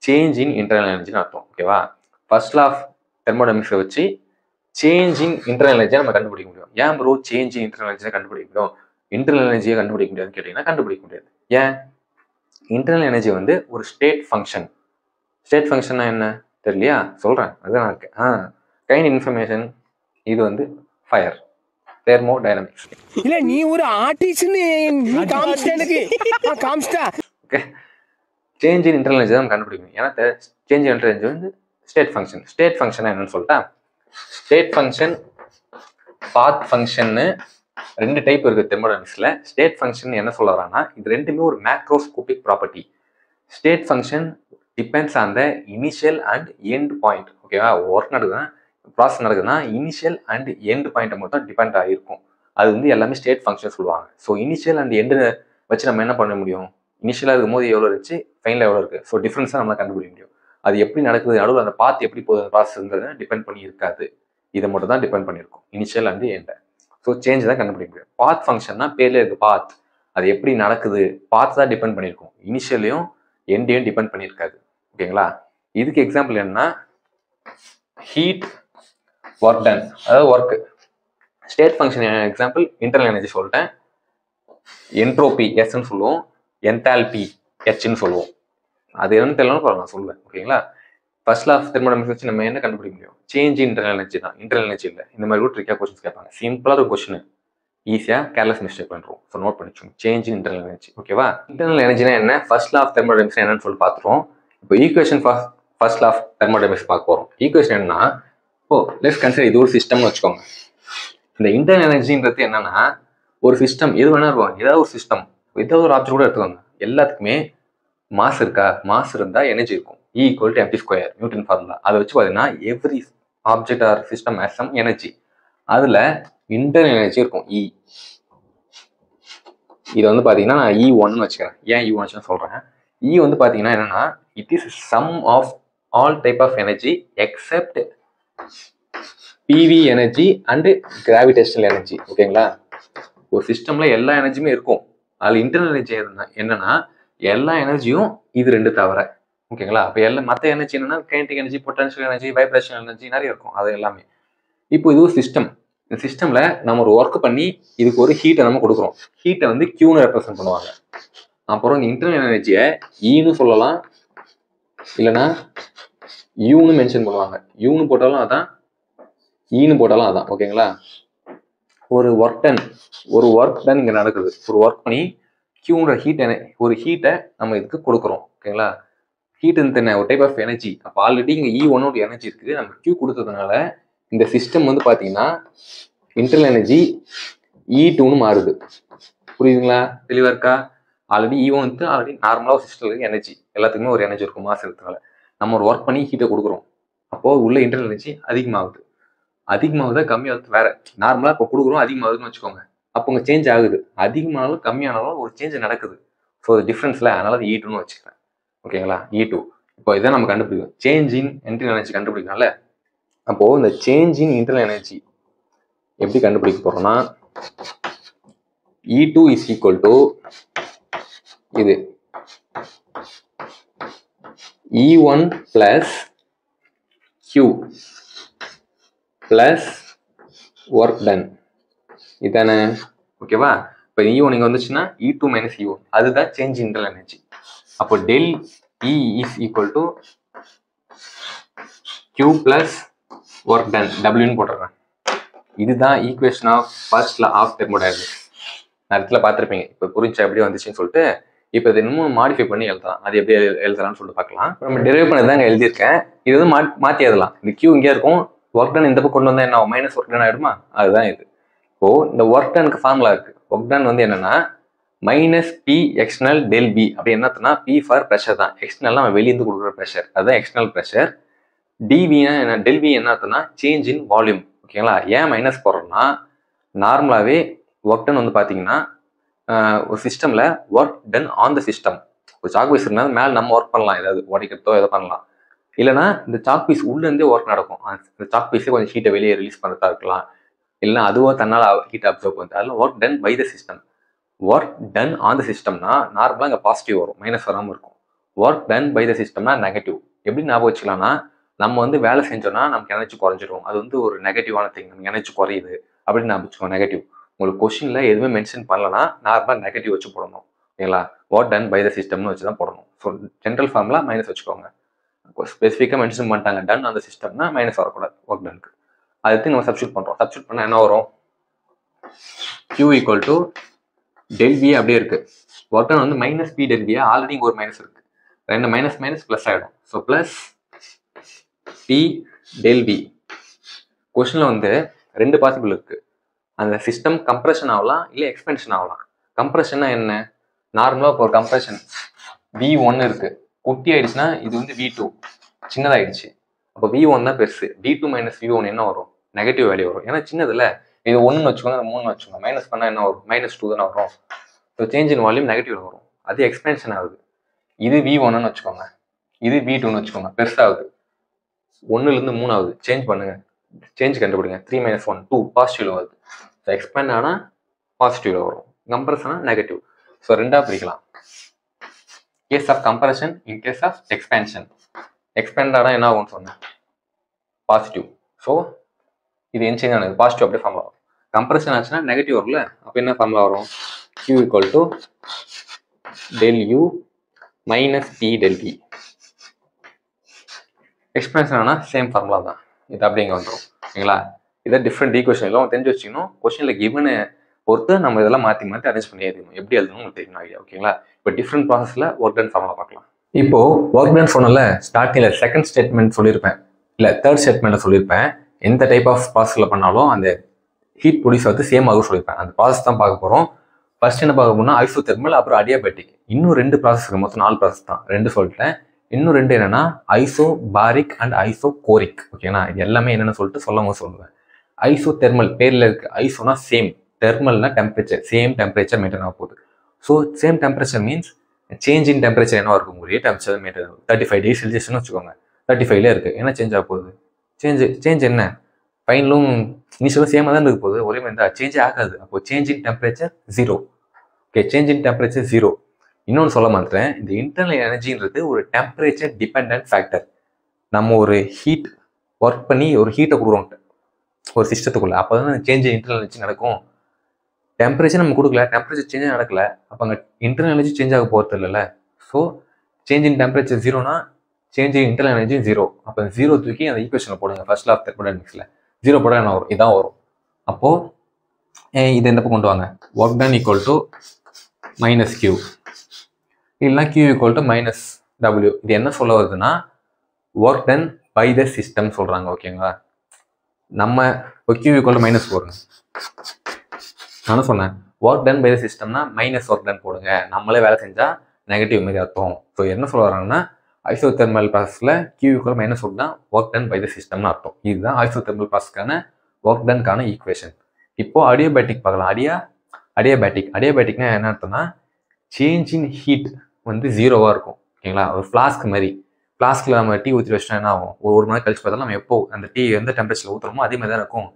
சேஞ்ச் இன் இன்டர்னல் எனர்ஜின்னு அர்த்தம். ஓகேவா, ஃபர்ஸ்ட் லா ஆஃப் தெர்மோடைனமிக்ஸை வச்சு சேஞ்ச் இன் இன்டர்னல் எனர்ஜியை நம்ம கண்டுபிடிக்க முடியும். ஏன் ப்ரோ சேஞ்ச் இன் இன்டர்னல் எனர்ஜியை கண்டுபிடிக்க முடியும், இன்டர்னல் எனர்ஜியை கண்டுபிடிக்க முடியாதுன்னு கேட்டிங்கன்னா கண்டுபிடிக்க முடியாது. ஏன், இன்டர்னல் எனர்ஜி வந்து ஒரு ஸ்டேட் ஃபங்க்ஷன். ஸ்டேட் ஃபங்க்ஷன்னா என்ன தெரியலையா, சொல்கிறேன். அதுதான் இருக்கு. Kind information. இது வந்து ஃபயர், தெர்மோடைனமிக்ஸ். இல்லை நீ ஒரு ஆர்டிஸ்ட்னு okay, change in internal energy தான் கண்டுபிடிக்கணும். ஏன்னா சேஞ்ச் இன் இன்டர்னல் எனர்ஜி வந்து ஸ்டேட் ஃபங்க்ஷன். ஸ்டேட் ஃபங்க்ஷன் என்னன்னு சொல்லிட்டா, ஸ்டேட் ஃபங்க்ஷன், பாத் ஃபங்க்ஷன்னு 2 டைப் இருக்குது தெர்மோடைனமிக்ஸில். ஸ்டேட் ஃபங்க்ஷன் என்ன சொல்ல வராங்கன்னா, இது ரெண்டுமே ஒரு macroscopic property. State function depends on the initial and end point. ஓகேவா, ஒர்க் நடக்குதுன்னா, ப்ராசஸ் நடக்குதுன்னா இனிஷியல் அண்ட் எண்ட் பாயிண்ட்டை மட்டும் டிபெண்ட் ஆகிருக்கும். அது வந்து எல்லாமே ஸ்டேட் ஃபங்க்ஷன் சொல்லுவாங்க. ஸோ இனிஷியல் அண்ட் எண்டு வச்சு நம்ம என்ன பண்ண முடியும், இனிஷியலாக இருக்கும் போது எவ்வளோ இருந்துச்சு, ஃபைனலாக எவ்வளோ இருக்குது. ஸோ டிஃப்ரென்ஸாக நம்மளால் கண்டுபிடிக்க முடியும். அது எப்படி நடக்குது, நடுவில் அந்த பாத் எப்படி போகுது ப்ராசஸ்ங்கிறத டிபெண்ட் பண்ணி இருக்காது. இதை மட்டும் தான் டிபெண்ட் பண்ணியிருக்கும், இனிஷியல் அண்ட் எண்டை. ஸோ சேஞ்ச் தான் கண்டுபிடிக்க முடியும். பாத் ஃபங்க்ஷன்னா பேர்ல இருக்குது பாத், அது எப்படி நடக்குது, பாத் தான் டிபெண்ட் பண்ணியிருக்கும், இனிஷியலையும் எண்டையும் டிபெண்ட் பண்ணியிருக்காது. ஓகேங்களா, இதுக்கு எக்ஸாம்பிள் என்னன்னா ஹீட், ஒர்க் டன், அதாவது work. State function example internal energy சொல்லிட்டேன். என்ட்ரோபி எஸ்ன்னு சொல்லுவோம், என்தால்பி ஹெச்ன்னு சொல்லுவோம். அது என்னன்னு தெரியலன்னு நான் சொல்லுவேன். ஓகேங்களா? ஃபர்ஸ்ட் லா ஆஃப் தெர்மோடைனமிக்ஸ் வச்சு நம்ம என்ன கண்டுபிடிக்க முடியும்? சேஞ்ச் இன்டர்னல் எனர்ஜி தான், இன்டர்னல் எனர்ஜி இல்லை. இந்த மாதிரி கூட ட்ரிக்காக கொஸ்டின்ஸ் கேட்பாங்க. சிம்பிளாக ஒரு கொஸ்டின் ஈஸியாக கேர்லெஸ் மிஸ்டேக் பண்ணுறோம். ஸோ நோட் பண்ணிச்சோம், சேஞ்ச் இன் இன்டர்னல் எனர்ஜி. ஓகேவா? இன்டர்னல் எனர்ஜினா என்ன, ஃபர்ஸ்ட் லா ஆஃப் தெர்மோடைனமிக்ஸ் என்னன்னு சொல்லி பார்த்துருவோம். இப்போ equation first law of thermodynamics பார்க்க போகிறோம். ஈக்குவேஷன் என்னன்னா, இப்போ லெட்ஸ் கன்சிடர் இது ஒரு சிஸ்டம்னு வச்சுக்கோங்க. இந்த இன்டர்னல் எனர்ஜின்றது என்னன்னா, ஒரு சிஸ்டம் எது வேணா இருக்கும், ஏதாவது ஒரு சிஸ்டம், ஏதாவது ஒரு ஆப்ஜெக்ட் கூட எடுத்துக்கோங்க. எல்லாத்துக்குமே மாஸ் இருக்கா? மாஸ் இருந்தால் எனர்ஜி இருக்கும். E = mc², Newton formula. அதை வச்சு பார்த்தீங்கன்னா every object or system has some energy. அதில் இன்டர்னல் எனர்ஜி இருக்கும் E. இதை வந்து பார்த்தீங்கன்னா நான் E1 வச்சுக்கிறேன். ஏன் E1 வச்சுன்னு சொல்கிறேன்? E வந்து பார்த்தீங்கன்னா என்னன்னா, it is sum of all type of energy except PV energy and gravitational energy. ஓகேங்களா? ஒரு சிஸ்டம்ல எல்லா எனர்ஜியுமே இருக்கும். அதில் இன்டர்னல் எனர்ஜி என்னன்னா எல்லா எனர்ஜியும் இது ரெண்டு தவிர. ஓகேங்களா? அப்போ எல்லாம் மற்ற எனர்ஜி என்னன்னா kinetic energy, potential energy, vibrational energy நிறைய இருக்கும். அது எல்லாமே. இப்போ இது ஒரு சிஸ்டம். இந்த சிஸ்டம்ல நம்ம ஒரு ஒர்க் பண்ணி இதுக்கு ஒரு ஹீட்டை நம்ம கொடுக்குறோம். ஹீட்டை வந்து Qன்னு ரெப்ரசென்ட் பண்ணுவாங்க. அப்புறம் இந்த இன்டர்னல் எனர்ஜியை Eன்னு சொல்லலாம், இல்லைன்னா Uன்னு மென்ஷன் பண்ணுவாங்க. Uன்னு போட்டாலும் அதான், Eன்னு போட்டாலும் அதான். ஓகேங்களா? ஒரு ஒர்க் டன் இங்கே நடக்குது. ஒரு ஒர்க் பண்ணி Qன்ற ஒரு ஹீட்டை நம்ம இதுக்கு கொடுக்குறோம். ஓகேங்களா? ஹீட் என்ன, ஒரு டைப் ஆஃப் எனர்ஜி. அப்போ ஆல்ரெடி இங்கே E1 எனர்ஜி இருக்குது, நம்ம Q கொடுத்ததுனால இந்த சிஸ்டம் வந்து பார்த்தீங்கன்னா இன்டர்னல் எனர்ஜி E2ன்னு மாறுது. புரியுதுங்களா? தெளிவாக இருக்கா? ஆல்ரெடி E1 வந்து ஆல்ரெடி நார்மலாக ஒரு சிஸ்டத்துக்கு எனர்ஜி, எல்லாத்துக்குமே ஒரு எனர்ஜி இருக்கும் மாஸ் இருக்கிறதுனால. நம்ம ஒரு ஒர்க் பண்ணி ஹீட்டை கொடுக்குறோம். அப்போது உள்ள இன்டர்னல் எனர்ஜி அதிகமாகுது. அதிகமாகுதா கம்மியாகுது வேற. நார்மலாக இப்போ கொடுக்குறோம், அதிகமாகுதுன்னு வச்சுக்கோங்க. அப்போ உங்க சேஞ்ச் ஆகுது. அதிகமானாலும் கம்மியானாலும் ஒரு சேஞ்ச் நடக்குது. ஸோ அது டிஃப்ரென்ஸ்ல, அதனால அது E2ன்னு வச்சுக்கிறேன். ஓகேங்களா? E2. இப்போ இதை நம்ம கண்டுபிடிக்கும், சேஞ்ச் இன் இன்டர்னல் எனர்ஜி கண்டுபிடிக்கலாம்ல. அப்போ இந்த சேஞ்ச் இன் இன்டர்னல் எனர்ஜி எப்படி கண்டுபிடிக்க போறோம்னா, E2 இஸ் ஈக்குவல் டு இது E1 plus Q plus work ton. இதானே? ஓகேவா? இப்போ E1 இங்கே வந்துச்சுன்னா E2 மைனஸ் E1, அதுதான் சேஞ்ச் இன் இன்டர்னல் எனர்ஜி. அப்போ del E is equal to Q plus work done, Wன்னு போட்டுறேன். இதுதான் equation of first law of thermodynamics. நேரத்தில் பார்த்துருப்பீங்க. இப்போ புரிஞ்சா எப்படி வந்துச்சுன்னு சொல்லிட்டு. இப்போ இது இன்னும் மாடிஃபை பண்ணி எழுதலாம். அது எப்படி எழுதலாம்னு சொல்லிட்டு பார்க்கலாம். நம்ம டெரைவ் பண்ணி தான் எழுதியிருக்கேன். இது வந்து மாற்றி எழுதலாம். இந்த Q இங்கே இருக்கும், ஒர்க் டன் இந்த பக்கம் கொண்டு வந்தால் என்ன ஆகும்? மைனஸ் ஒர்க் டன் ஆகிடுமா? அதுதான் இது. இப்போ இந்த ஒர்க் டனுக்கு ஃபார்முலா இருக்கு. ஒர்க் டன் வந்து என்னன்னா minus P external del B. அப்படி என்னத்துனா P ஃபார் ப்ரெஷர் தான். எக்ஸ்டர்னல் நம்ம வெளியிருந்து கொடுக்குற ப்ரெஷர், அதுதான் எக்ஸ்டர்னல் ப்ரெஷர். டிவினா என்ன, டெல் V என்ன அர்த்தம்னா சேஞ்ச் இன் வால்யூம். ஓகேங்களா? ஏன் மைனஸ் போடுறோம்னா, நார்மலாகவே ஒர்க் டன் வந்து பார்த்தீங்கன்னா ஒரு சிஸ்டமில் work done on the system. ஒரு சாக் பீஸ் இருந்தால் மேலே நம்ம ஒர்க் பண்ணலாம், ஏதாவது உடைக்கிறதோ எதோ பண்ணலாம். இல்லைனா இந்த சாக் பீஸ் உள்ளேருந்தே ஒர்க் நடக்கும். இந்த சாக் பீஸே கொஞ்சம் ஹீட்டை வெளியே ரிலீஸ் பண்ணுறதா இருக்கலாம், இல்லைனா அதுவோ தன்னால் ஹீட் அப்சர்வ் பண்ணுது. அதெல்லாம் work done by the system. Work done on the சிஸ்டம்னா நார்மலாக இங்கே பாசிட்டிவ் வரும், மைனஸ் வராமல் இருக்கும். ஒர்க் டன் பை த சிஸ்டம்னா நெகட்டிவ். எப்படி ஞாபகம் வச்சுக்கலாம்னா, நம்ம வந்து வேலை செஞ்சோம்னா நமக்கு எனர்ஜி குறைஞ்சிடும். அது வந்து ஒரு நெகட்டிவான திங். நமக்கு எனர்ஜி குறையுது அப்படின்னு ஞாபகம் வச்சுக்கோங்க, நெகட்டிவ். உங்களுக்கு கொஸ்டினில் எதுவுமே மென்ஷன் பண்ணலன்னா நார்மலாக நெகட்டிவ் வச்சு போடணும். ஓகேங்களா? ஒர்க் டன் பை த சிஸ்டம்னு வச்சு தான் போடணும். ஸோ ஜென்ரல் ஃபார்முலா மைனஸ் வச்சுக்கோங்க. ஸ்பெசிஃபிக்காக மென்ஷன் பண்ணிட்டாங்க டன் அந்த சிஸ்டம்னா மைனஸ் வரக்கூடாது ஒர்க் டனுக்கு. அதுக்கு நம்ம சப்ஸ்டியூட் பண்ணுறோம். சப்ஸ்டியூட் பண்ணால் என்ன வரும்? Q equal to del V அப்படியே இருக்கு. ஒர்க் டன் வந்து minus P del V, already இங்கே ஒரு மைனஸ் இருக்கு. ரெண்டு மைனஸ் மைனஸ் ப்ளஸ் ஆகிடும். So plus P del V. கொஸ்டினில் வந்து ரெண்டு பாசிபிள் இருக்கு. அந்த சிஸ்டம் கம்ப்ரெஷன் ஆகலாம், இல்லை எக்ஸ்பென்ஷன் ஆகலாம். கம்ப்ரெஷன்னா என்ன? நார்மலாக இப்போ ஒரு கம்ப்ரெஷன் V1 இருக்கு, குட்டி ஆயிடுச்சுன்னா இது வந்து V2 சின்னதாயிடுச்சு. அப்போ V1 தான் பெருசு. V2 மைனஸ் V1 என்ன வரும்? நெகட்டிவ் வேல்யூ வரும். ஏன்னா சின்னதுல இது 1ன்னு வச்சுக்கோங்க, 3ன்னு வச்சுக்கோங்க. மைனஸ் பண்ணால் என்ன வரும்? -2 தானே வரும். So change in volume negative வரும். அது எக்ஸ்பென்ஷன் ஆகுது. இது V1ன்னு வச்சுக்கோங்க, இது V2ன்னு வச்சுக்கோங்க. பெருசாகுது, 1லேருந்து 3 ஆகுது. சேஞ்ச் பண்ணுங்க, சேஞ்ச் கண்டுபிடிங்க. 3 - 1 2 பாசிட்டிவ்ல வருது. ஸோ எக்ஸ்பேண்ட் ஆனால் பாசிட்டிவ்ல வரும், கம்ப்ரஷன் ஆனால் நெகட்டிவ். ஸோ ரெண்டாக பிரிக்கலாம். Case of compression, in case of expansion. Expand ஆனால் என்ன ஆகும்னு சொன்னேன், பாசிட்டிவ். ஸோ இது என்ன சேஞ்ச் ஆனது, பாசிட்டிவ் அப்படியே ஃபார்முலா வரும். கம்ப்ரஷன் ஆச்சுன்னா நெகட்டிவ் வரும்ல, அப்போ என்ன ஃபார்முலா வரும், Q equal to del U minus T del T. Expansion ஆனால் சேம் ஃபார்முலா தான், இது அப்படி இங்கே வந்துடும். ஓகேங்களா, இதை டிஃப்ரெண்ட் ஈக்குவேஷன் எல்லாம் தெரிஞ்சு வச்சுக்கணும். கொஸ்டினில் கிவனை பொறுத்து நம்ம இதெல்லாம் மாற்றி மாற்றி அரேஞ்ச் பண்ணி எழுதணும். எப்படி எழுதணும் உங்களுக்கு தெரியும் ஐடியா. ஓகேங்களா, இப்போ டிஃப்ரெண்ட் ப்ராசஸில் ஒர்க் டன் ஃபார்முலா பார்க்கலாம். இப்போ ஒர்க் டன் சொன்னல ஸ்டார்டிங்கில் செகண்ட் ஸ்டேட்மெண்ட் சொல்லியிருப்பேன், இல்லை தேர்ட் ஸ்டேட்மெண்ட்டை சொல்லியிருப்பேன். எந்த டைப் ஆஃப் ப்ராசஸில் பண்ணாலும் அந்த ஹீட் ப்ரொடியூஸ் வந்து சேம் ஆகும் சொல்லியிருப்பேன். அந்த ப்ராசஸ் தான் பார்க்க போகிறோம். ஃபர்ஸ்ட் என்ன பார்க்க போனால் ஐசோதெர்மல், அப்புறம் அடியாபேட்டிக். இன்னும் 2 ப்ராசஸ் இருக்குது, மொத்தம் 4 ப்ராசஸ் தான், 2 சொல்லிட்டேன். இன்னும் 2 என்னன்னா ஐசோபாரிக் அண்ட் ஐசோகோரிக். ஓகேங்களா, இது எல்லாமே என்னென்னு சொல்லிட்டு சொல்லுவேன். ஐசோதெர்மல் பேரில் இருக்குது, ஐசோனா சேம், தெர்மல்னா டெம்பரேச்சர், சேம் டெம்பரேச்சர் மெயின்டைன் ஆக போகுது. So same temperature means change in temperature என்ன இருக்கும், ஒரே டெம்பரேச்சர் மெயின்டைன் ஆகும். 35 டிகிரி செல்சியஸ்னு வச்சுக்கோங்க, 35ல இருக்குது. என்ன சேஞ்ச் ஆக போகுது, சேஞ்ச் என்ன, ஃபைனலும் இனிஷியலும் சேமாக தான் இருக்க போகுது, ஒரே மாதிரி தான், சேஞ்சே ஆகாது. அப்போ change in temperature 0. Okay, change in temperature 0. இன்னொன்று சொல்ல மாட்டேன், இந்த இன்டர்னல் எனர்ஜின்றது ஒரு டெம்பரேச்சர் டிபெண்டன்ட் ஃபேக்டர். நம்ம ஒரு ஹீட் ஒர்க் பண்ணி ஒரு ஹீட்டை கொடுக்குறோம் ஒரு சிஸ்டத்துக்குள்ள, அப்போ தான் சேஞ்ச் இன் இன்டர்னல் எனர்ஜி நடக்கும். டெம்பரேச்சர் நம்ம கொடுக்கல, டெம்பரேச்சர் சேஞ்ச் நடக்கல, அப்போ அங்கே இன்டர்னல் எனர்ஜி சேஞ்ச் ஆக போகிறது இல்லைல்ல. ஸோ சேஞ்ச் இன் டெம்பரேச்சர் 0னா சேஞ்ச் இன் இன்டர்னல் எனர்ஜி 0. அப்போ 0 தூக்கி அந்த ஈக்குவேஷனில் போடுங்க, ஃபர்ஸ்ட் லா ஆஃப் தெர்மோடைனமிக்ஸில் 0 போட என்ன வரும், இதான் வரும். அப்போது இதை எந்த பக்கம் கொண்டு வாங்க, work done equal to minus Q, இல்லைனா Q equal to minus W. இது என்ன சொல்ல வருதுன்னா work done by the system சொல்கிறாங்க. ஓகேங்களா, நம்ம இப்போ கியூ ஈக்குவல் டு மைனஸ் போடுங்க, நானும் சொன்னேன் ஒர்க் டன் பை த சிஸ்டம்னா மைனஸ் ஒர்க் டன் போடுங்க, நம்மளே வேலை செஞ்சால் நெகட்டிவ் மாதிரி அர்த்தம். ஸோ என்ன சொல்ல வராங்கன்னா ஐசோதெர்மல் ப்ராசஸில் கியூ ஈக்குவல் மைனஸ் ஒர்க் தான் ஒர்க் டன் பை த சிஸ்டம்னு அர்த்தம். இதுதான் ஐசோதெர்மல் ப்ராசஸ்க்கான ஒர்க் டன்கான ஈக்குவேஷன். இப்போ அடியாபேட்டிக் பார்க்கலாம். அடியாபேட்டிக்னா என்ன அர்த்தம்னா சேஞ்ச் இன் ஹீட் வந்து 0வாக இருக்கும். ஓகேங்களா, ஒரு ஃப்ளாஸ்க் மாதிரி, ஃப்ளாஸ்கில் நம்ம டீ ஊற்றி வச்சிட்டா என்ன ஆகும், ஒரு மணி நேரம் கழிச்சு பார்த்தாலும் நம்ம எப்போ அந்த டீ எந்த டெம்பரேச்சரில் ஊற்றுறோமோ அதே மாதிரி தான் இருக்கும்.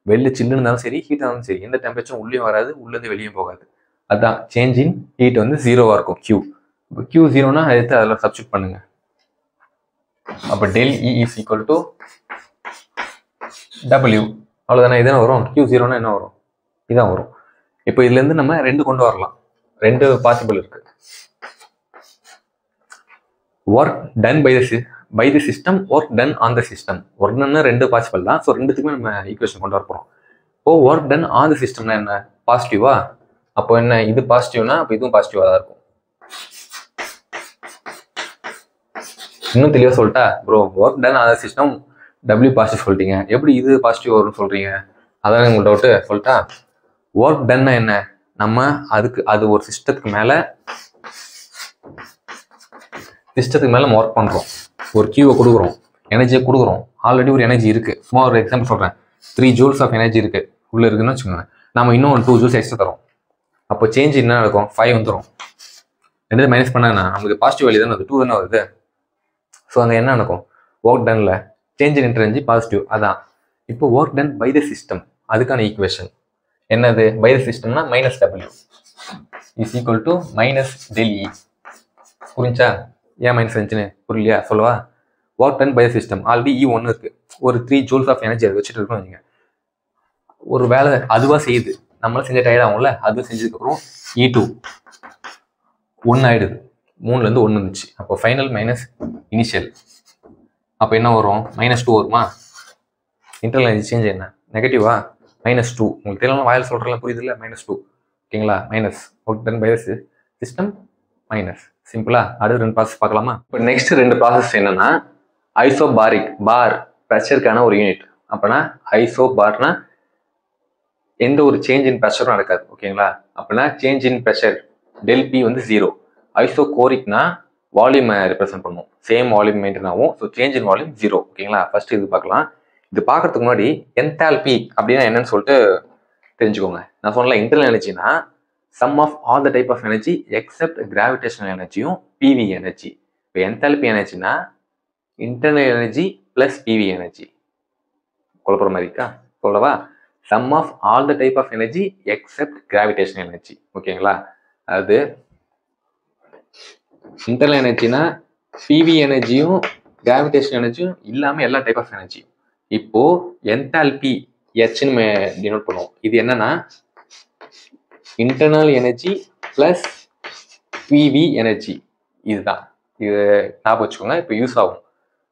வெளில சில்லுன்னு இருந்தாலும் சரி, ஹீட்டாக இருந்தாலும் சரி, எந்த டெம்பரேச்சரும் உள்ளேயும் வராது, உள்ளேருந்து வெளியும் போகாது. அதுதான் சேஞ்ச் இன் ஹீட் வந்து 0வாக இருக்கும் கியூ. இப்போ கியூ 0னா எடுத்து அதில் சப்ஸ்டியூட் பண்ணுங்க. அப்போ del E is equal to W, அவ்வளோதானே. இதுதான் வரும். கியூ 0னா என்ன வரும், இதான் வரும். இப்போ இதுலேருந்து நம்ம 2 கொண்டு வரலாம், 2 பாசிபிள் இருக்கு. Work done by the system, work done on the system. Work டன்னா 2 பாசிபிள் தான். ஸோ 2த்துக்குமே நம்ம ஈக்குவேஷன் கொண்டு வர போகிறோம். இப்போ ஒர்க் டன் ஆன் த சிஸ்டம்னா என்ன, பாசிட்டிவா. அப்போ என்ன, இது பாசிட்டிவ்னா அப்போ இதுவும் பாசிட்டிவாக தான் இருக்கும். இன்னும் தெளிவாக சொல்லிட்டா bro, work done on the system W positive சொல்லிட்டீங்க, எப்படி இது பாசிட்டிவ் வரும்னு சொல்கிறீங்க, அதான் உங்களுக்கு டவுட்டு. சொல்லிட்டா ஒர்க் டன்னா என்ன, நம்ம அது ஒரு சிஸ்டத்துக்கு மேலே நம்ம ஒர்க் பண்ணுறோம், ஒரு கியூவை கொடுக்குறோம், எனர்ஜியை கொடுக்குறோம். ஆல்ரெடி ஒரு எனர்ஜி இருக்குது. சும்மா ஒரு எக்ஸாம்பிள் சொல்கிறேன், 3 ஜூல்ஸ் ஆஃப் எனர்ஜி இருக்குது உள்ளே இருக்குன்னு வச்சுக்கோங்க. நம்ம இன்னும் 2 ஜூல்ஸ் எக்ஸ்ட்ரா தரோம். அப்போ சேஞ்ச் என்ன நடக்கும், 5 வந்துடும். 2 மைனஸ் பண்ணாங்கன்னா நமக்கு பாசிட்டிவ் வேல்யூ தானே, அது 2 தானே வருது. ஸோ அங்கே என்ன நடக்கும், ஒர்க் டன்ல சேஞ்ச் இன் எனர்ஜி பாசிட்டிவ். அதான் இப்போ work done by the system, அதுக்கான ஈக்குவேஷன் என்னது, பை த சிஸ்டம்னா minus W is equal to minus del E. புரிஞ்சா, ஏன் மைனஸ் இருந்துச்சுன்னு புரியலையா, சொல்லவா. Work done by the system, already E1 இருக்கு, ஒரு 3 ஜூல்ஸ் ஆஃப் எனர்ஜி அதை வச்சுட்டு இருக்கோம். நீங்கள் ஒரு வேலை அதுவாக செய்யுது, நம்மளாம் செஞ்ச டயர்ட் ஆகும்ல, அதுவும் செஞ்சதுக்கப்புறம் E2 1 ஆயிடுது, 3லேருந்து 1 இருந்துச்சு. அப்போ ஃபைனல் மைனஸ் இனிஷியல், அப்போ என்ன வரும், -2 வருமா. இன்டர்னல் எனர்ஜி சேஞ்ச் என்ன, நெகட்டிவா, -2. உங்களுக்கு தெரியல, வாயில் சொல்கிறலாம் புரியுது இல்லை, -2. ஓகேங்களா, minus work done by the system minus. சிம்பிளா. அடுத்து 2 ப்ராசஸ் பார்க்கலாமா. இப்போ நெக்ஸ்ட் 2 ப்ராசஸ் என்னன்னா ஐசோபாரிக், பார் ப்ரெஷருக்கான ஒரு யூனிட். அப்போனா ஐசோபார்னா எந்த ஒரு சேஞ்ச் இன் ப்ரெஷரும் நடக்காது. ஓகேங்களா, அப்படின்னா change in pressure del P வந்து 0. ஐசோகோரிக்னா வால்யூமை ரெப்ரசென்ட் பண்ணும், சேம் வால்யூம் மெயின்டைன் ஆகும். So change in volume 0. ஓகேங்களா, ஃபர்ஸ்ட் இது பார்க்கலாம். இது பார்க்கறதுக்கு முன்னாடி என்தால்பி அப்படின்னா என்னன்னு சொல்லிட்டு தெரிஞ்சுக்கோங்க. நான் சொன்னல இன்டர்னல் எனர்ஜினா sum of all the type of energy except gravitational எனர்ஜியும் பிவி எனர்ஜி. இப்போ என்தால்பி எனர்ஜினா internal energy plus PV energy. குழப்பற மாதிரி இருக்கா, சொல்லவா. Sum of all the type of energy except gravitational energy. ஓகேங்களா, அது இன்டர்னல் எனர்ஜினா பிவி எனர்ஜியும் கிராவிடேஷன் எனர்ஜியும் இல்லாமல் எல்லா டைப் ஆஃப் எனர்ஜியும். இப்போ என்தால்பி ஹெச்னு டினோட் பண்ணுவோம். இது என்னன்னா internal energy plus PV energy. இதுதான், இது ஞாபகம் வச்சுக்கோங்க. இப்போ யூஸ் ஆகும்.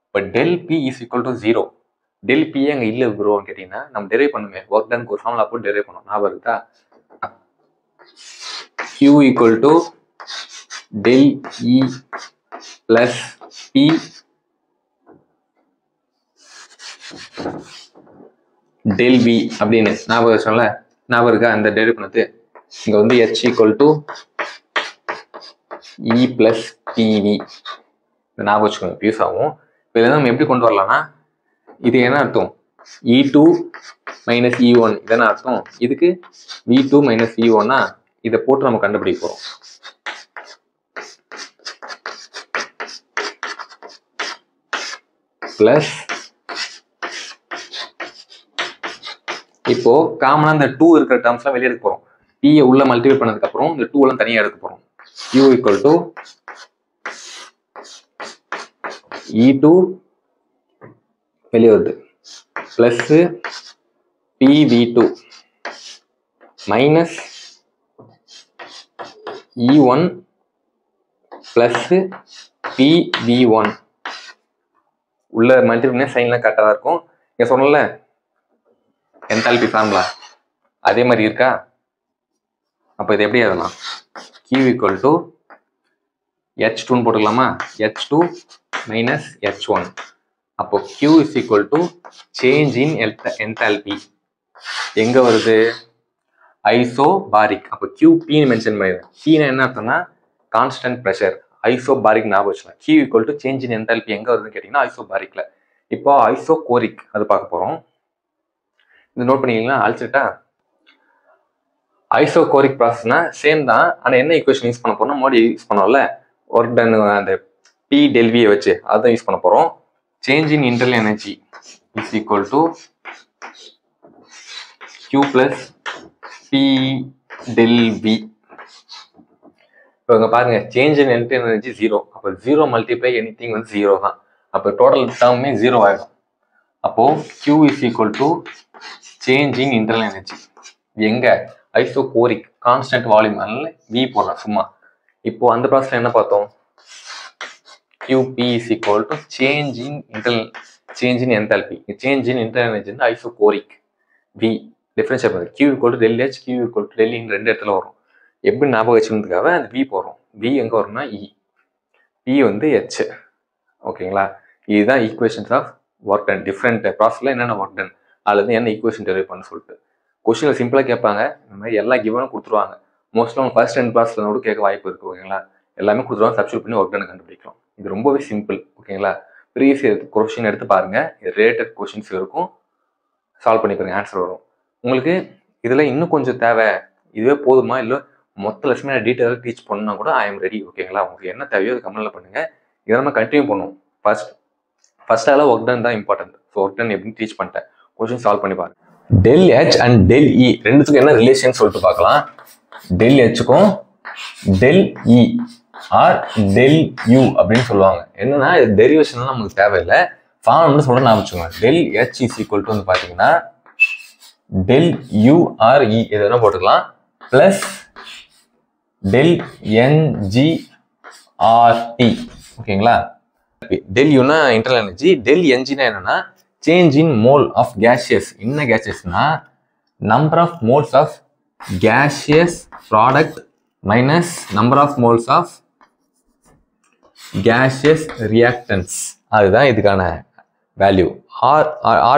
இப்போ del P is equal to 0. Del P அங்கே இல்லை ப்ரோன்னு கேட்டிங்கன்னா நம்ம டெரைவ் பண்ணுமே, ஒர்க் டனுக்கு ஒரு ஃபார்முலா போட்டு டெரைவ் பண்ணுவோம். ஞாபகம் இருக்கா? Q equal to del E plus P del V அப்படின்னு ஞாபகம் சொல்ல. ஞாபகம் இருக்கா அந்த டெரைவ் பண்ணது? இங்க வந்து H equal to E plus PV ஞாபகம் வச்சுக்கோங்க, யூஸ் ஆகும். இப்போ இதை நம்ம எப்படி கொண்டு வரலாம்னா, இது என்ன அர்த்தம்? E2 minus E1 இதென்ன அர்த்தம்? இதுக்கு V2 minus E1னா இதை போட்டு நம்ம கண்டுபிடிக்க போறோம். பிளஸ் இப்போ காமனா இந்த 2 இருக்கிற டேர்ம்ஸ்லாம் வெளியே எடுக்க போறோம். P உள்ள மல்டிப்ளை பண்ணதுக்கு அப்புறம் இந்த 2 எல்லாம் தனியா எடுக்க போறோம். Q equal to E2 வெளியே வருது plus PV2 minus E1 plus PV1 உள்ள மல்டிப்ளை சைன்லாம் கரெக்டாக தான் இருக்கும். இங்கே சொன்னல என்தால்பி ஃபார்முலா அதே மாதிரி இருக்கா? அப்போ இது எப்படி எழுதலாம்? Q equal to H2ன்னு போட்டுக்கலாமா? H2 minus H1. அப்போ Q is equal to change in enthalpy. எங்க வருது? ஐசோபாரிக். அப்போ QPன்னு மென்ஷன் பண்ணிடுறேன். Pனா என்ன அர்த்தம்னா கான்ஸ்டன்ட் ப்ரெஷர். ஐசோபாரிக் ஞாபகம் வச்சுக்கலாம். Q equal to change in enthalpy எங்க வருதுன்னு கேட்டிங்கன்னா ஐசோபாரிக்ல. இப்போ ஐசோகோரிக் அது பார்க்க போறோம். இது நோட் பண்ணிக்கலாம். அழிச்சிட்டா ஐசோகோரிக் ப்ராசஸ்னா சேம் தான். ஆனால் என்ன ஈக்குவேஷன் யூஸ் பண்ண போறோம்னா மோடி யூஸ் பண்ணோம்ல ஒர்க் டன் அந்த P del V வச்சு அதான் யூஸ் பண்ண போறோம். Change in internal energy is equal to Q plus P del V. இப்போ இங்கே பாருங்க, சேஞ்ச் இன் இன்டர்னல் எனர்ஜி 0. அப்போ 0 மல்டிப்ளை எனிதிங் வந்து 0 தான். அப்போ டோட்டல் டேர்மே 0 ஆகிடும். அப்போ Q is equal to change in internal energy. எங்க? ஐசோகோரிக் கான்ஸ்டன்ட் வால்யூம், அதனால V போடலாம் சும்மா. இப்போ அந்த ப்ராசஸ்ல என்ன பார்த்தோம்? QP is equal to change in enthalpy. Change in internal energy வந்து ஐசோகோரிக். V டிஃபரன்ஷியேட் பண்ணுது. Q equal to del H, Q equal to del E ரெண்டு இடத்துல வரும். எப்படி ஞாபகம் வச்சுக்கிறதுக்காக அந்த V போடுறோம். V எங்க வரும்னா E, P வந்து H. ஓகேங்களா? இதுதான் equations of work done. Different ப்ராசஸ்ல என்னென்ன ஒர்க் டன் அல்லது என்ன ஈக்குவேஷன் டெரைவ் பண்ண சொல்லிட்டு கொஸ்டின்ல சிம்பிளா கேட்பாங்க. இந்த மாதிரி எல்லா கிவனும் கொடுத்துருவாங்க. மோஸ்ட்லி அவங்க ஃபர்ஸ்ட் 2 ப்ராசஸ்ல கூட கேட்க வாய்ப்பு இருக்கு. ஓகேங்களா? எல்லாமே கொடுத்துருவாங்க. சப்ஸ்டியூட் பண்ணி ஒர்க் டன் கண்டுபிடிக்கலாம். இது ரொம்பவே சிம்பிள். ஓகேங்களா? ப்ரீவியஸ் கொஸ்டின் எடுத்து பாருங்க. ரிலேட்டட் கொஸ்டின்ஸ் இருக்கும், சால்வ் பண்ணி பாருங்க, ஆன்சர் வரும். உங்களுக்கு இதில் இன்னும் கொஞ்சம் தேவை, இதுவே போதுமா, இல்லை மொத்த லட்சமே நான் டீட்டெயிலாக டீச் பண்ணால் கூட ஐ எம் ரெடி. ஓகேங்களா? உங்களுக்கு என்ன தேவையோ அது கமெண்ட்ல பண்ணுங்க. இதை நம்ம கண்டினியூ பண்ணுவோம். ஃபர்ஸ்டால ஒர்க் டன் தான் இம்பார்ட்டன்ட். ஸோ ஒர்க் டன் எப்படின்னு டீச் பண்ணிட்டேன். கொஸ்டின் சால்வ் பண்ணி பாருங்க. Del H and del E ரெண்டுத்துக்கும் என்ன ரிலேஷன் சொல்லிட்டு பார்க்கலாம். டெல் Hக்கும் del E or del U அப்படின்னு சொல்லுவாங்க. என்னன்னா இது டெரிவேஷன் நமக்கு தேவையில்லை, ஃபார்ம்னு சொல்ல நான் வச்சுக்கோங்க. Del H is equal to வந்து பார்த்தீங்கன்னா டெல் U ஆர் E எதுனா போட்டுக்கலாம் பிளஸ் டெல் NG RT. ஓகேங்களா? டெல் யூனா இன்டர்னல் எனர்ஜி, டெல் NGனா என்னன்னா change in mole of gaseous. என்ன கேஷியஸ்னா number of moles of gaseous product minus number of moles of gaseous reactants. அதுதான் இதுக்கான வேல்யூ.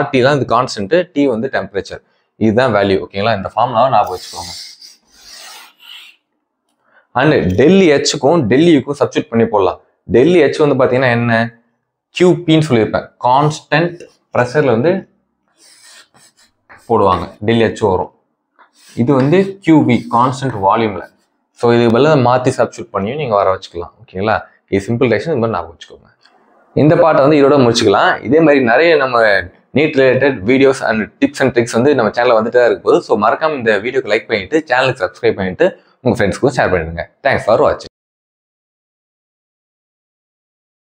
RT தான் இது கான்ஸ்டன்ட், T வந்து டெம்பரேச்சர். இதுதான் வேல்யூ. ஓகேங்களா? இந்த ஃபார்முலாவை ஞாபகம் வச்சுக்கோங்க. அண்ட் டெல் Hக்கும் டெல் Uக்கும் சப்ஸ்டியூட் பண்ணி போடலாம். டெல் H வந்து பார்த்தீங்கன்னா என்ன? QPன்னு சொல்லியிருப்பேன். கான்ஸ்டன்ட் ப்ரெஷர்ல வந்து போடுவாங்க, டெல் H வரும். இது வந்து QV கான்ஸ்டன்ட் வால்யூம்ல. ஸோ இது பதிலாக மாற்றி சப்ஸ்டியூட் பண்ணியும் நீங்கள் வர வச்சுக்கலாம். ஓகேங்களா? இது சிம்பிள் ரிலேஷன், இது மாதிரி ஞாபகம் வச்சுக்கோங்க. இந்த பாட்டை வந்து இதோட முடிச்சுக்கலாம். இதே மாதிரி நிறைய நம்ம NEET related videos and tips and tricks வந்து நம்ம சேனலில் வந்துட்டு தான் இருக்கும். ஸோ மறக்காம இந்த வீடியோக்கு லைக் பண்ணிட்டு சேனலுக்கு சப்ஸ்கிரைப் பண்ணிட்டு உங்கள் ஃப்ரெண்ட்ஸ்க்கும் ஷேர் பண்ணிடுங்க. தேங்க்ஸ் ஃபார் வாட்சிங்.